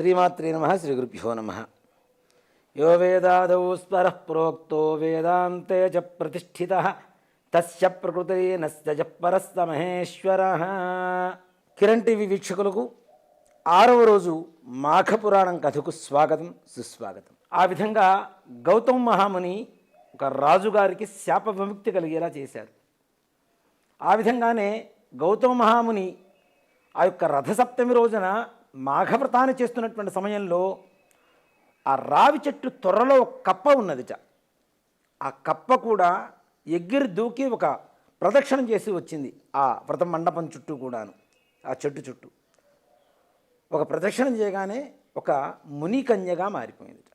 శ్రీమాత్రే నమః. శ్రీ గురుభ్యో నమః. యో వేదాదౌ స్వరః ప్రోక్తో వేదాంతే చ ప్రతిష్ఠితః తస్య ప్రకృతిర్నస్య పరస్త మహేశ్వరః. కిరణ్ టీవీ వీక్షకులకు 6వ రోజు మాఘపురాణం కథకు స్వాగతం, సుస్వాగతం. ఆ విధంగా గౌతమ మహాముని ఒక రాజుగారికి శాప విముక్తి కలిగేలా చేశారు. ఆ విధంగానే గౌతమ మహాముని ఆ యొక్క రథసప్తమి రోజున మాఘవ్రతాన్ని చేస్తున్నటువంటి సమయంలో ఆ రావి చెట్టు త్వరలో ఒక కప్ప ఉన్నదిట. ఆ కప్ప కూడా ఎగిరి దూకి ఒక ప్రదక్షిణం చేసి వచ్చింది. ఆ వ్రత మండపం చుట్టూ కూడాను, ఆ చెట్టు చుట్టూ ఒక ప్రదక్షిణం చేయగానే ఒక మునికన్యగా మారిపోయిందిట.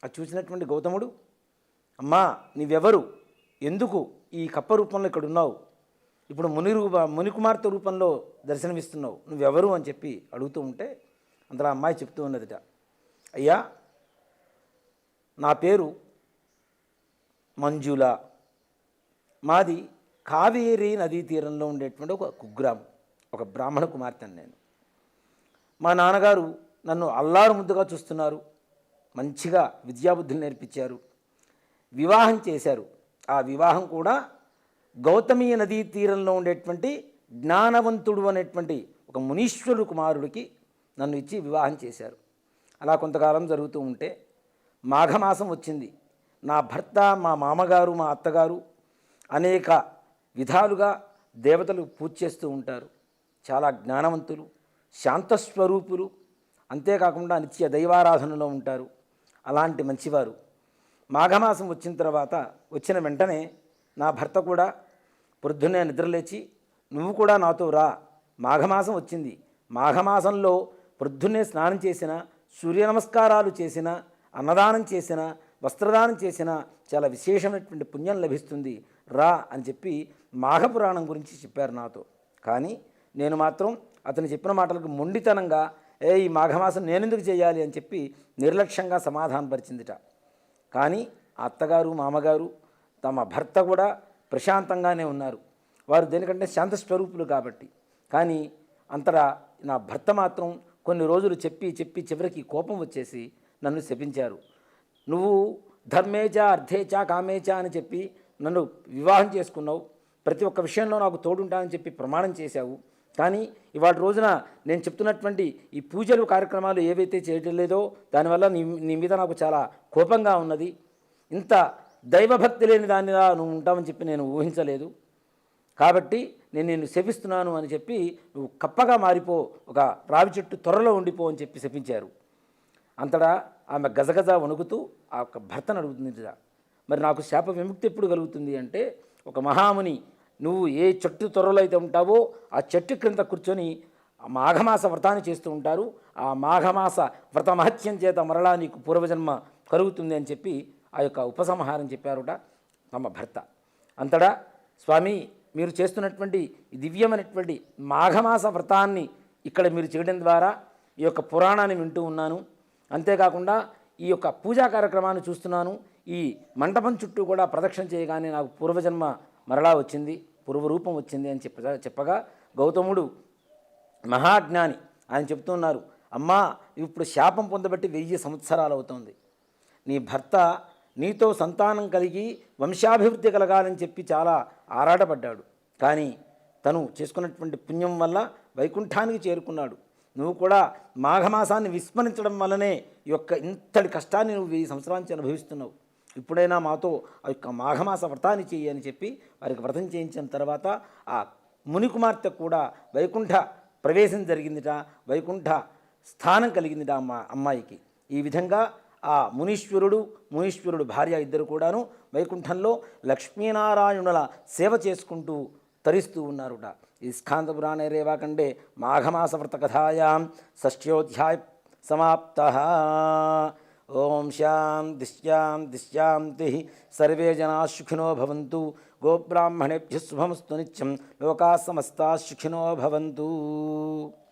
అది చూసినటువంటి గౌతముడు, అమ్మా నీవెవరు, ఎందుకు ఈ కప్ప రూపంలో ఇక్కడ ఉన్నావు, ఇప్పుడు ముని కుమార్తె రూపంలో దర్శనమిస్తున్నావు, నువ్వెవరు అని చెప్పి అడుగుతూ ఉంటే అందులో అమ్మాయి చెప్తూ ఉన్నదిట, అయ్యా నా పేరు మంజుల, మాది కావేరీ నదీ తీరంలో ఉండేటువంటి ఒక కుగ్రామం, ఒక బ్రాహ్మణ కుమార్తెను నేను. మా నాన్నగారు నన్ను అల్లారు ముద్దుగా చూస్తున్నారు, మంచిగా విద్యాబుద్ధులు నేర్పించారు, వివాహం చేశారు. ఆ వివాహం కూడా గౌతమీ నదీ తీరంలో ఉండేటువంటి జ్ఞానవంతుడు అనేటువంటి ఒక మునీశ్వరుడు కుమారుడికి నన్ను ఇచ్చి వివాహం చేశారు. అలా కొంతకాలం జరుగుతూ ఉంటే మాఘమాసం వచ్చింది. నా భర్త, మా మామగారు, మా అత్తగారు అనేక విధాలుగా దేవతలు పూజ చేస్తూ ఉంటారు. చాలా జ్ఞానవంతులు, శాంతస్వరూపులు, అంతేకాకుండా నిత్య దైవారాధనలో ఉంటారు. అలాంటి మంచివారు మాఘమాసం వచ్చిన తర్వాత వచ్చిన వెంటనే నా భర్త కూడా పొద్దున్నే నిద్రలేచి, నువ్వు కూడా నాతో రా, మాఘమాసం వచ్చింది, మాఘమాసంలో పొద్దున్నే స్నానం చేసిన, సూర్య నమస్కారాలు చేసిన, అన్నదానం చేసిన, వస్త్రదానం చేసిన చాలా విశేషమైనటువంటి పుణ్యం లభిస్తుంది, రా అని చెప్పి మాఘపురాణం గురించి చెప్పారు నాతో. కానీ నేను మాత్రం అతను చెప్పిన మాటలకు మొండితనంగా ఈ మాఘమాసం నేనెందుకు చేయాలి అని చెప్పి నిర్లక్ష్యంగా సమాధానపరిచిందిట. కానీ అత్తగారు, మామగారు, తమ భర్త కూడా ప్రశాంతంగానే ఉన్నారు. వారు దేనికంటే శాంతస్వరూపులు కాబట్టి. కానీ అంతటా నా భర్త మాత్రం కొన్ని రోజులు చెప్పి చివరికి కోపం వచ్చేసి నన్ను శపించారు. నువ్వు ధర్మేచ అర్థేచ కామేచ అని చెప్పి నన్ను వివాహం చేసుకున్నావు, ప్రతి ఒక్క విషయంలో నాకు తోడుంటానని చెప్పి ప్రమాణం చేశావు. కానీ ఇవాళ రోజున నేను చెప్తున్నటువంటి ఈ పూజలు కార్యక్రమాలు ఏవైతే చేయటం లేదో దానివల్ల నీ మీద నాకు చాలా కోపంగా ఉన్నది. ఇంత దైవభక్తి లేని దానిలా నువ్వు ఉంటావని చెప్పి నేను ఊహించలేదు. కాబట్టి నేను నిన్ను శపిస్తున్నాను అని చెప్పి నువ్వు కప్పగా మారిపో, ఒక రావి చెట్టు త్వరలో ఉండిపో అని చెప్పి శపించారు. అంతటా ఆమె గజగజ వణుకుతూ ఆ యొక్క భర్తను అడుగుతుంది, మరి నాకు శాప విముక్తి ఎప్పుడు కలుగుతుంది అంటే, ఒక మహాముని నువ్వు ఏ చెట్టు త్వరలో అయితే ఉంటావో ఆ చెట్టు క్రింద కూర్చొని మాఘమాస వ్రతాన్ని చేస్తూ ఉంటారు, ఆ మాఘమాస వ్రత మహత్యం చేత మరలా నీకు పూర్వజన్మ కలుగుతుంది అని చెప్పి ఆ యొక్క ఉపసంహారం చెప్పారుట తమ భర్త. అంతటా స్వామి, మీరు చేస్తున్నటువంటి దివ్యమైనటువంటి మాఘమాస వ్రతాన్ని ఇక్కడ మీరు చేయడం ద్వారా ఈ యొక్క పురాణాన్ని వింటూ ఉన్నాను, అంతేకాకుండా ఈ యొక్క పూజా కార్యక్రమాన్ని చూస్తున్నాను, ఈ మంటపం చుట్టూ కూడా ప్రదక్షిణ చేయగానే నాకు పూర్వజన్మ మరలా వచ్చింది, పూర్వరూపం వచ్చింది అని చెప్పగా గౌతముడు మహాజ్ఞాని, ఆయన చెప్తున్నారు, అమ్మా ఇప్పుడు శాపం పొందబట్టి 1000 సంవత్సరాలు అవుతుంది, నీ భర్త నీతో సంతానం కలిగి వంశాభివృద్ధి కలగాలని చెప్పి చాలా ఆరాటపడ్డాడు. కానీ తను చేసుకున్నటువంటి పుణ్యం వల్ల వైకుంఠానికి చేరుకున్నాడు. నువ్వు కూడా మాఘమాసాన్ని విస్మరించడం వల్లనే ఈ యొక్క ఇంతటి కష్టాన్ని నువ్వు 1000 సంవత్సరాల నుంచి అనుభవిస్తున్నావు. ఇప్పుడైనా మాతో ఆ యొక్క మాఘమాస వ్రతాన్ని చెయ్యి అని చెప్పి వారికి వ్రతం చేయించిన తర్వాత ఆ ముని కుమార్తె కూడా వైకుంఠ ప్రవేశం జరిగిందిట, వైకుంఠ స్థానం కలిగిందిట అమ్మాయికి. ఈ విధంగా ఆ మునీశ్వరుడు భార్య ఇద్దరు కూడాను వైకుంఠంలో లక్ష్మీనారాయణుల సేవ చేసుకుంటూ తరిస్తూ ఉన్నారుట. ఈ స్కాంద పురాణే రేవాఖండే మాఘమాస వ్రత కథాయాం షష్ఠ్యోధ్యాయ సమాప్తః. ఓం శాంతి సర్వే జనా సుఖినో భవంతు. గోబ్రాహ్మణేభ్యః శుభమస్తు నిత్యం. లోకాః సమస్తాః సుఖినో భవంతు.